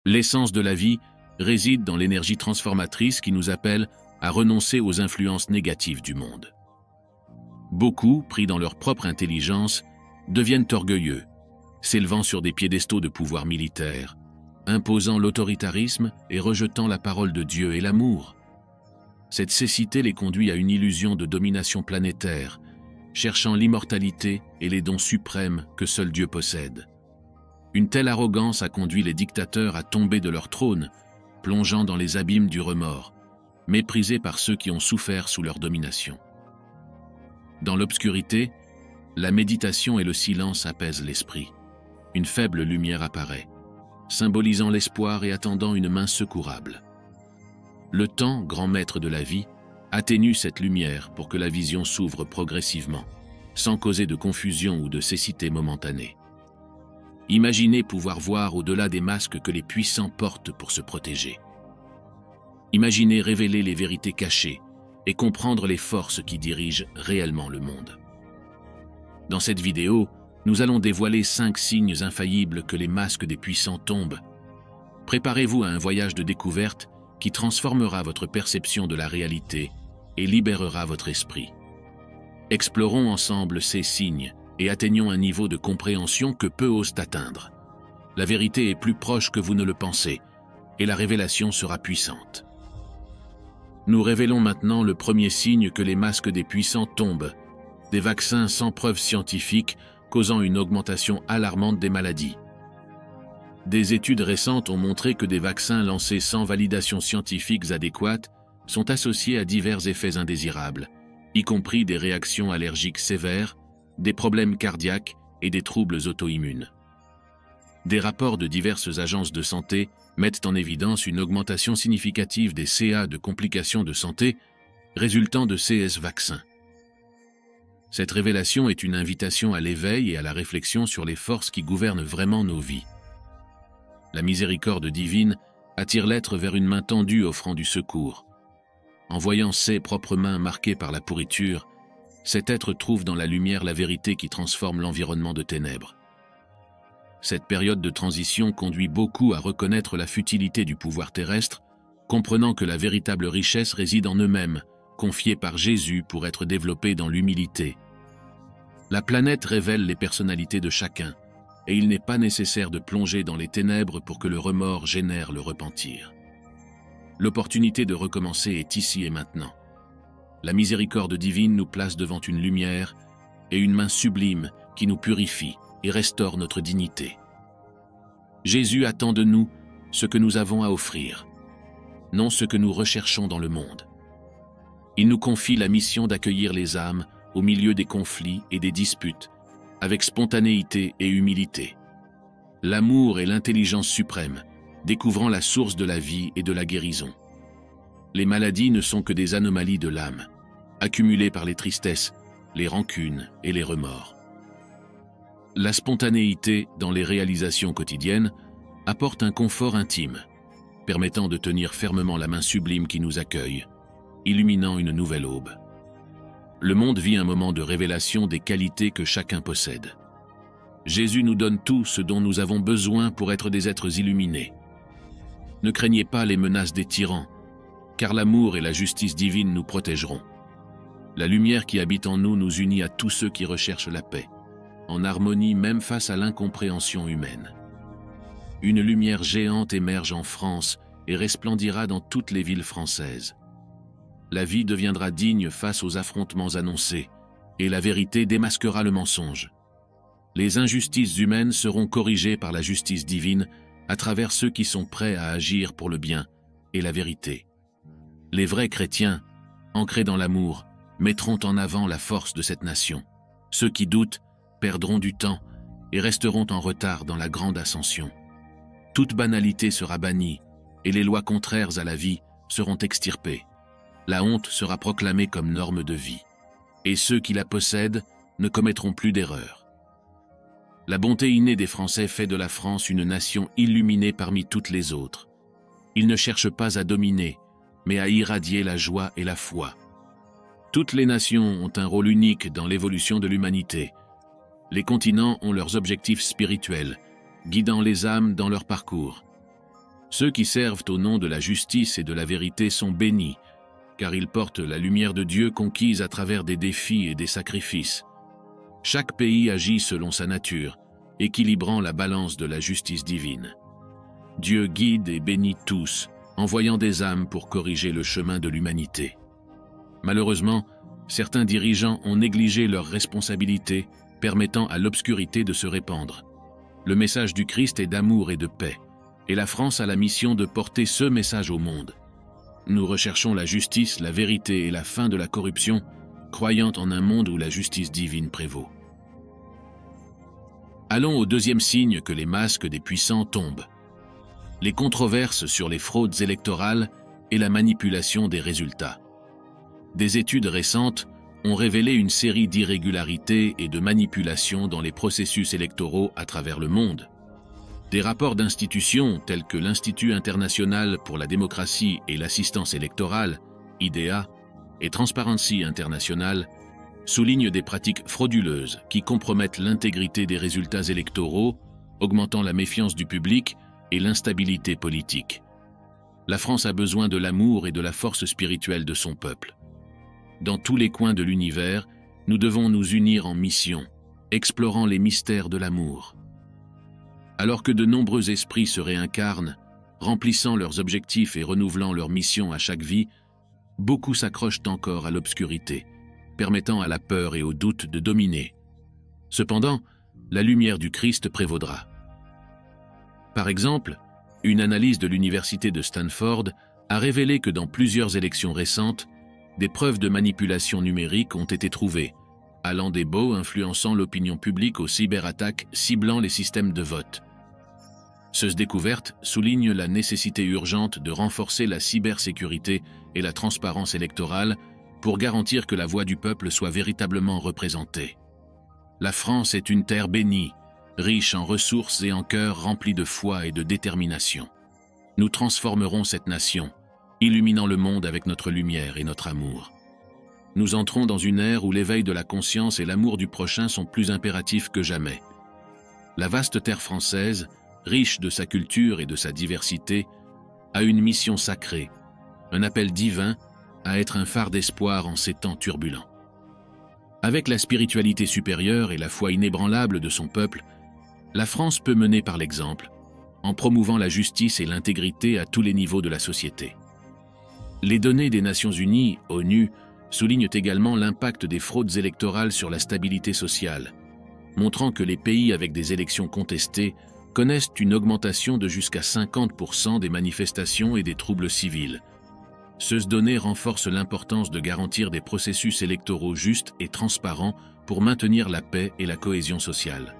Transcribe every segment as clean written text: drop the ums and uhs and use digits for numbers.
L'essence de la vie réside dans l'énergie transformatrice qui nous appelle à renoncer aux influences négatives du monde. Beaucoup, pris dans leur propre intelligence, deviennent orgueilleux, s'élevant sur des piédestaux de pouvoir militaire, imposant l'autoritarisme et rejetant la parole de Dieu et l'amour. Cette cécité les conduit à une illusion de domination planétaire, cherchant l'immortalité et les dons suprêmes que seul Dieu possède. Une telle arrogance a conduit les dictateurs à tomber de leur trône, plongeant dans les abîmes du remords, méprisés par ceux qui ont souffert sous leur domination. Dans l'obscurité, la méditation et le silence apaisent l'esprit. Une faible lumière apparaît, symbolisant l'espoir et attendant une main secourable. Le temps, grand maître de la vie, atténue cette lumière pour que la vision s'ouvre progressivement, sans causer de confusion ou de cécité momentanée. Imaginez pouvoir voir au-delà des masques que les puissants portent pour se protéger. Imaginez révéler les vérités cachées et comprendre les forces qui dirigent réellement le monde. Dans cette vidéo, nous allons dévoiler 5 signes infaillibles que les masques des puissants tombent. Préparez-vous à un voyage de découverte qui transformera votre perception de la réalité et libérera votre esprit. Explorons ensemble ces signes et atteignons un niveau de compréhension que peu osent atteindre. La vérité est plus proche que vous ne le pensez, et la révélation sera puissante. Nous révélons maintenant le premier signe que les masques des puissants tombent, des vaccins sans preuve scientifique causant une augmentation alarmante des maladies. Des études récentes ont montré que des vaccins lancés sans validation scientifique adéquate sont associés à divers effets indésirables, y compris des réactions allergiques sévères, des problèmes cardiaques et des troubles auto-immunes. Des rapports de diverses agences de santé mettent en évidence une augmentation significative des CA de complications de santé résultant de ces vaccins. Cette révélation est une invitation à l'éveil et à la réflexion sur les forces qui gouvernent vraiment nos vies. La miséricorde divine attire l'être vers une main tendue offrant du secours. En voyant ses propres mains marquées par la pourriture, cet être trouve dans la lumière la vérité qui transforme l'environnement de ténèbres. Cette période de transition conduit beaucoup à reconnaître la futilité du pouvoir terrestre, comprenant que la véritable richesse réside en eux-mêmes, confiés par Jésus pour être développés dans l'humilité. La planète révèle les personnalités de chacun, et il n'est pas nécessaire de plonger dans les ténèbres pour que le remords génère le repentir. L'opportunité de recommencer est ici et maintenant. La miséricorde divine nous place devant une lumière et une main sublime qui nous purifie et restaure notre dignité. Jésus attend de nous ce que nous avons à offrir, non ce que nous recherchons dans le monde. Il nous confie la mission d'accueillir les âmes au milieu des conflits et des disputes, avec spontanéité et humilité. L'amour et l'intelligence suprême, découvrant la source de la vie et de la guérison. Les maladies ne sont que des anomalies de l'âme, accumulées par les tristesses, les rancunes et les remords. La spontanéité dans les réalisations quotidiennes apporte un confort intime, permettant de tenir fermement la main sublime qui nous accueille, illuminant une nouvelle aube. Le monde vit un moment de révélation des qualités que chacun possède. Jésus nous donne tout ce dont nous avons besoin pour être des êtres illuminés. Ne craignez pas les menaces des tyrans, car l'amour et la justice divine nous protégeront. La lumière qui habite en nous nous unit à tous ceux qui recherchent la paix, en harmonie même face à l'incompréhension humaine. Une lumière géante émerge en France et resplendira dans toutes les villes françaises. La vie deviendra digne face aux affrontements annoncés, et la vérité démasquera le mensonge. Les injustices humaines seront corrigées par la justice divine à travers ceux qui sont prêts à agir pour le bien et la vérité. Les vrais chrétiens, ancrés dans l'amour, mettront en avant la force de cette nation. Ceux qui doutent perdront du temps et resteront en retard dans la grande ascension. Toute banalité sera bannie et les lois contraires à la vie seront extirpées. La honte sera proclamée comme norme de vie, et ceux qui la possèdent ne commettront plus d'erreurs. La bonté innée des Français fait de la France une nation illuminée parmi toutes les autres. Ils ne cherchent pas à dominer, mais à irradier la joie et la foi. Toutes les nations ont un rôle unique dans l'évolution de l'humanité. Les continents ont leurs objectifs spirituels, guidant les âmes dans leur parcours. Ceux qui servent au nom de la justice et de la vérité sont bénis, car ils portent la lumière de Dieu conquise à travers des défis et des sacrifices. Chaque pays agit selon sa nature, équilibrant la balance de la justice divine. Dieu guide et bénit tous, envoyant des âmes pour corriger le chemin de l'humanité. Malheureusement, certains dirigeants ont négligé leurs responsabilités, permettant à l'obscurité de se répandre. Le message du Christ est d'amour et de paix, et la France a la mission de porter ce message au monde. Nous recherchons la justice, la vérité et la fin de la corruption, croyant en un monde où la justice divine prévaut. Allons au deuxième signe que les masques des puissants tombent. Les controverses sur les fraudes électorales et la manipulation des résultats. Des études récentes ont révélé une série d'irrégularités et de manipulations dans les processus électoraux à travers le monde. Des rapports d'institutions tels que l'Institut international pour la démocratie et l'assistance électorale, IDEA, et Transparency International soulignent des pratiques frauduleuses qui compromettent l'intégrité des résultats électoraux, augmentant la méfiance du public et l'instabilité politique. La France a besoin de l'amour et de la force spirituelle de son peuple. Dans tous les coins de l'univers, nous devons nous unir en mission, explorant les mystères de l'amour. Alors que de nombreux esprits se réincarnent, remplissant leurs objectifs et renouvelant leur mission à chaque vie, beaucoup s'accrochent encore à l'obscurité, permettant à la peur et au doute de dominer. Cependant, la lumière du Christ prévaudra. Par exemple, une analyse de l'université de Stanford a révélé que dans plusieurs élections récentes, des preuves de manipulation numérique ont été trouvées, allant des bots influençant l'opinion publique aux cyberattaques ciblant les systèmes de vote. Cette découverte souligne la nécessité urgente de renforcer la cybersécurité et la transparence électorale pour garantir que la voix du peuple soit véritablement représentée. La France est une terre bénie, riche en ressources et en cœurs remplis de foi et de détermination. Nous transformerons cette nation, illuminant le monde avec notre lumière et notre amour. Nous entrons dans une ère où l'éveil de la conscience et l'amour du prochain sont plus impératifs que jamais. La vaste terre française, riche de sa culture et de sa diversité, a une mission sacrée, un appel divin à être un phare d'espoir en ces temps turbulents. Avec la spiritualité supérieure et la foi inébranlable de son peuple, la France peut mener par l'exemple, en promouvant la justice et l'intégrité à tous les niveaux de la société. Les données des Nations Unies, ONU, soulignent également l'impact des fraudes électorales sur la stabilité sociale, montrant que les pays avec des élections contestées connaissent une augmentation de jusqu'à 50% des manifestations et des troubles civils. Ces données renforcent l'importance de garantir des processus électoraux justes et transparents pour maintenir la paix et la cohésion sociale.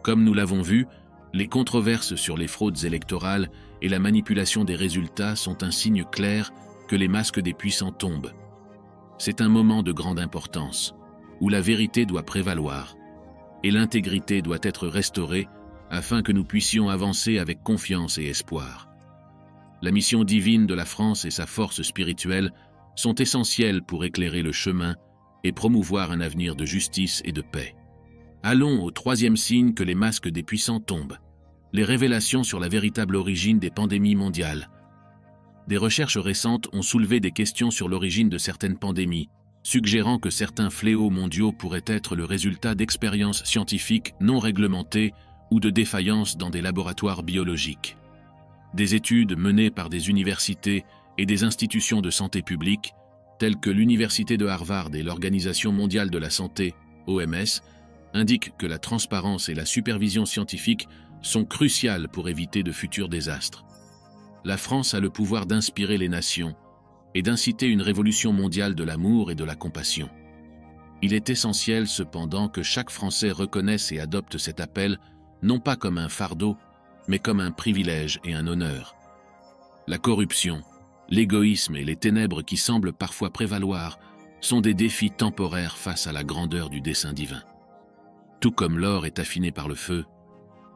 Comme nous l'avons vu, les controverses sur les fraudes électorales et la manipulation des résultats sont un signe clair que les masques des puissants tombent. C'est un moment de grande importance, où la vérité doit prévaloir, et l'intégrité doit être restaurée afin que nous puissions avancer avec confiance et espoir. La mission divine de la France et sa force spirituelle sont essentielles pour éclairer le chemin et promouvoir un avenir de justice et de paix. Allons au troisième signe que les masques des puissants tombent, les révélations sur la véritable origine des pandémies mondiales. Des recherches récentes ont soulevé des questions sur l'origine de certaines pandémies, suggérant que certains fléaux mondiaux pourraient être le résultat d'expériences scientifiques non réglementées ou de défaillances dans des laboratoires biologiques. Des études menées par des universités et des institutions de santé publique, telles que l'Université de Harvard et l'Organisation mondiale de la santé, OMS, indiquent que la transparence et la supervision scientifique sont cruciales pour éviter de futurs désastres. La France a le pouvoir d'inspirer les nations et d'inciter une révolution mondiale de l'amour et de la compassion. Il est essentiel cependant que chaque Français reconnaisse et adopte cet appel non pas comme un fardeau, mais comme un privilège et un honneur. La corruption, l'égoïsme et les ténèbres qui semblent parfois prévaloir sont des défis temporaires face à la grandeur du dessein divin. Tout comme l'or est affiné par le feu,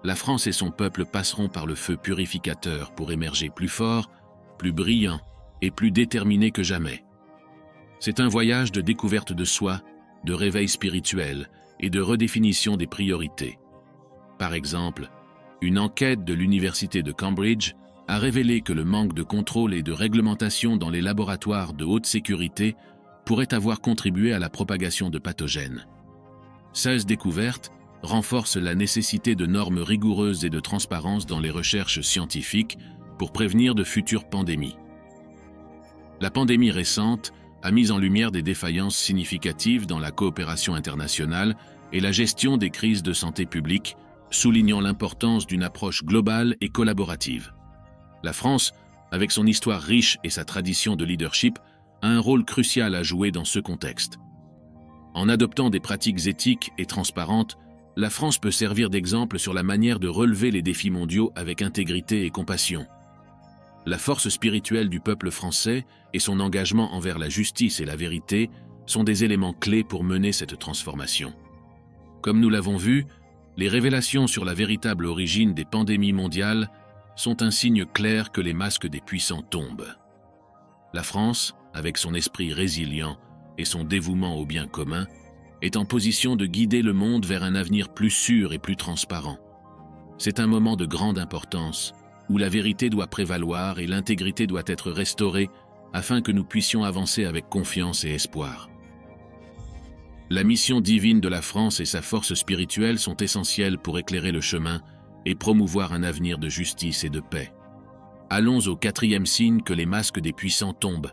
la France et son peuple passeront par le feu purificateur pour émerger plus forts, plus brillants et plus déterminés que jamais. C'est un voyage de découverte de soi, de réveil spirituel et de redéfinition des priorités. Par exemple, une enquête de l'Université de Cambridge a révélé que le manque de contrôle et de réglementation dans les laboratoires de haute sécurité pourrait avoir contribué à la propagation de pathogènes. Ces découvertes renforcent la nécessité de normes rigoureuses et de transparence dans les recherches scientifiques pour prévenir de futures pandémies. La pandémie récente a mis en lumière des défaillances significatives dans la coopération internationale et la gestion des crises de santé publique, soulignant l'importance d'une approche globale et collaborative. La France, avec son histoire riche et sa tradition de leadership, a un rôle crucial à jouer dans ce contexte. En adoptant des pratiques éthiques et transparentes, la France peut servir d'exemple sur la manière de relever les défis mondiaux avec intégrité et compassion. La force spirituelle du peuple français et son engagement envers la justice et la vérité sont des éléments clés pour mener cette transformation. Comme nous l'avons vu, les révélations sur la véritable origine des pandémies mondiales sont un signe clair que les masques des puissants tombent. La France, avec son esprit résilient et son dévouement au bien commun, est en position de guider le monde vers un avenir plus sûr et plus transparent. C'est un moment de grande importance, où la vérité doit prévaloir et l'intégrité doit être restaurée afin que nous puissions avancer avec confiance et espoir. La mission divine de la France et sa force spirituelle sont essentielles pour éclairer le chemin et promouvoir un avenir de justice et de paix. Allons au 4e signe que les masques des puissants tombent.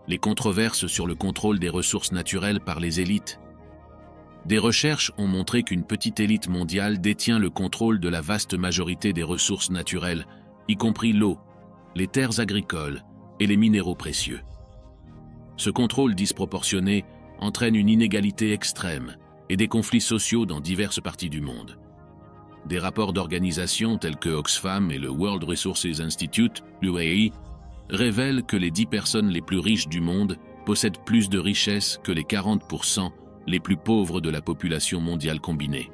Les controverses sur le contrôle des ressources naturelles par les élites. Des recherches ont montré qu'une petite élite mondiale détient le contrôle de la vaste majorité des ressources naturelles, y compris l'eau, les terres agricoles et les minéraux précieux. Ce contrôle disproportionné entraîne une inégalité extrême et des conflits sociaux dans diverses parties du monde. Des rapports d'organisations tels que Oxfam et le World Resources Institute, l'UAE, révèlent que les 10 personnes les plus riches du monde possèdent plus de richesses que les 40% les plus pauvres de la population mondiale combinée.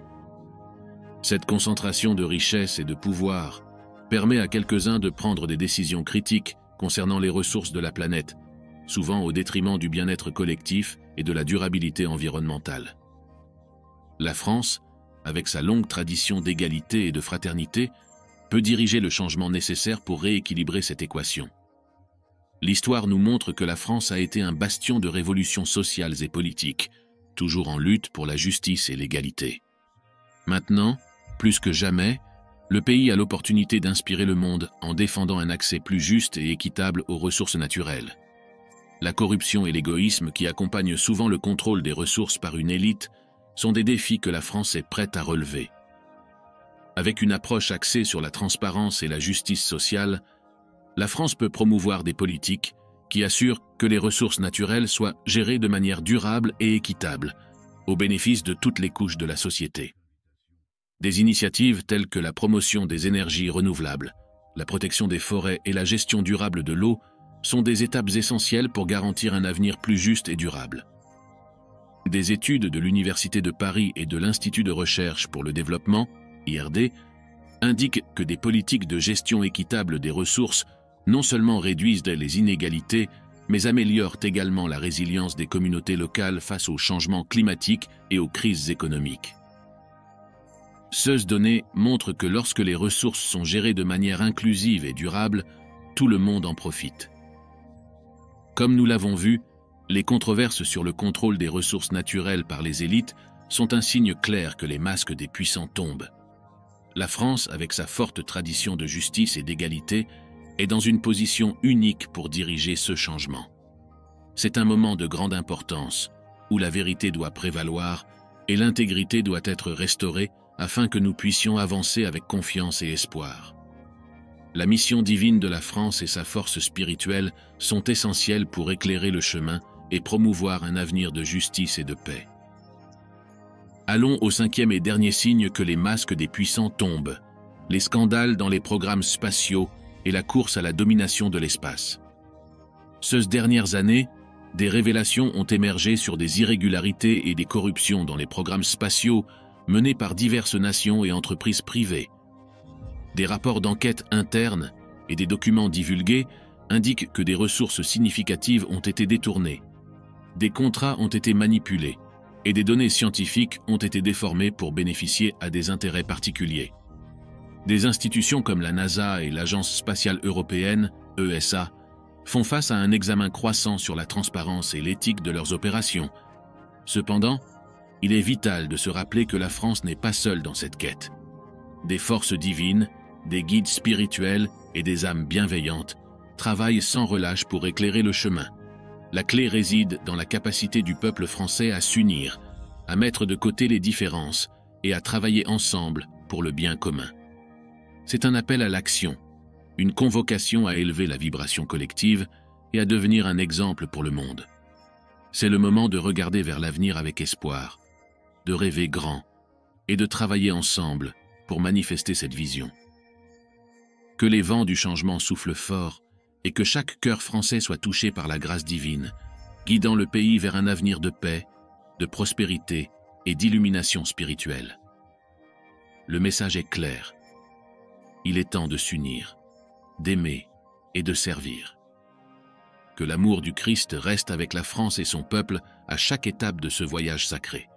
Cette concentration de richesses et de pouvoir permet à quelques-uns de prendre des décisions critiques concernant les ressources de la planète, souvent au détriment du bien-être collectif et de la durabilité environnementale. La France, avec sa longue tradition d'égalité et de fraternité, peut diriger le changement nécessaire pour rééquilibrer cette équation. L'histoire nous montre que la France a été un bastion de révolutions sociales et politiques, toujours en lutte pour la justice et l'égalité. Maintenant, plus que jamais, le pays a l'opportunité d'inspirer le monde en défendant un accès plus juste et équitable aux ressources naturelles. La corruption et l'égoïsme qui accompagnent souvent le contrôle des ressources par une élite sont des défis que la France est prête à relever. Avec une approche axée sur la transparence et la justice sociale, la France peut promouvoir des politiques qui assurent que les ressources naturelles soient gérées de manière durable et équitable, au bénéfice de toutes les couches de la société. Des initiatives telles que la promotion des énergies renouvelables, la protection des forêts et la gestion durable de l'eau sont des étapes essentielles pour garantir un avenir plus juste et durable. Des études de l'Université de Paris et de l'Institut de recherche pour le développement, IRD, indiquent que des politiques de gestion équitable des ressources non seulement réduisent les inégalités, mais améliorent également la résilience des communautés locales face aux changements climatiques et aux crises économiques. Ces données montrent que lorsque les ressources sont gérées de manière inclusive et durable, tout le monde en profite. Comme nous l'avons vu, les controverses sur le contrôle des ressources naturelles par les élites sont un signe clair que les masques des puissants tombent. La France, avec sa forte tradition de justice et d'égalité, est dans une position unique pour diriger ce changement. C'est un moment de grande importance, où la vérité doit prévaloir et l'intégrité doit être restaurée afin que nous puissions avancer avec confiance et espoir. La mission divine de la France et sa force spirituelle sont essentielles pour éclairer le chemin et promouvoir un avenir de justice et de paix. Allons au 5e et dernier signe que les masques des puissants tombent, les scandales dans les programmes spatiaux et la course à la domination de l'espace. Ces dernières années, des révélations ont émergé sur des irrégularités et des corruptions dans les programmes spatiaux menés par diverses nations et entreprises privées. Des rapports d'enquête internes et des documents divulgués indiquent que des ressources significatives ont été détournées, des contrats ont été manipulés et des données scientifiques ont été déformées pour bénéficier à des intérêts particuliers. Des institutions comme la NASA et l'Agence spatiale européenne, ESA, font face à un examen croissant sur la transparence et l'éthique de leurs opérations. Cependant, il est vital de se rappeler que la France n'est pas seule dans cette quête. Des forces divines, des guides spirituels et des âmes bienveillantes travaillent sans relâche pour éclairer le chemin. La clé réside dans la capacité du peuple français à s'unir, à mettre de côté les différences et à travailler ensemble pour le bien commun. C'est un appel à l'action, une convocation à élever la vibration collective et à devenir un exemple pour le monde. C'est le moment de regarder vers l'avenir avec espoir, de rêver grand et de travailler ensemble pour manifester cette vision. Que les vents du changement soufflent fort et que chaque cœur français soit touché par la grâce divine, guidant le pays vers un avenir de paix, de prospérité et d'illumination spirituelle. Le message est clair. Il est temps de s'unir, d'aimer et de servir. Que l'amour du Christ reste avec la France et son peuple à chaque étape de ce voyage sacré.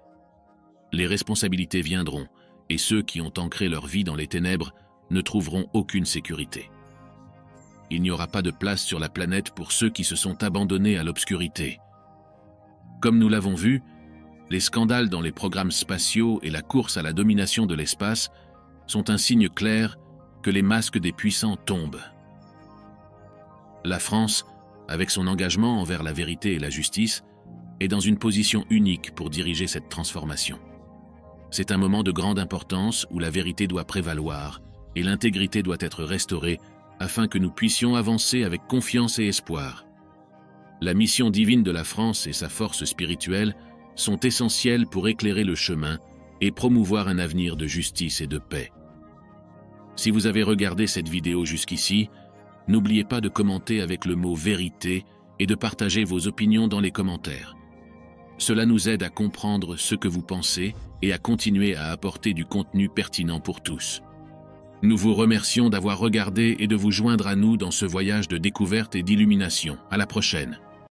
Les responsabilités viendront, et ceux qui ont ancré leur vie dans les ténèbres ne trouveront aucune sécurité. Il n'y aura pas de place sur la planète pour ceux qui se sont abandonnés à l'obscurité. Comme nous l'avons vu, les scandales dans les programmes spatiaux et la course à la domination de l'espace sont un signe clair que les masques des puissants tombent. La France, avec son engagement envers la vérité et la justice, est dans une position unique pour diriger cette transformation. C'est un moment de grande importance où la vérité doit prévaloir et l'intégrité doit être restaurée afin que nous puissions avancer avec confiance et espoir. La mission divine de la France et sa force spirituelle sont essentielles pour éclairer le chemin et promouvoir un avenir de justice et de paix. Si vous avez regardé cette vidéo jusqu'ici, n'oubliez pas de commenter avec le mot « vérité » et de partager vos opinions dans les commentaires. Cela nous aide à comprendre ce que vous pensez et à continuer à apporter du contenu pertinent pour tous. Nous vous remercions d'avoir regardé et de vous joindre à nous dans ce voyage de découverte et d'illumination. À la prochaine.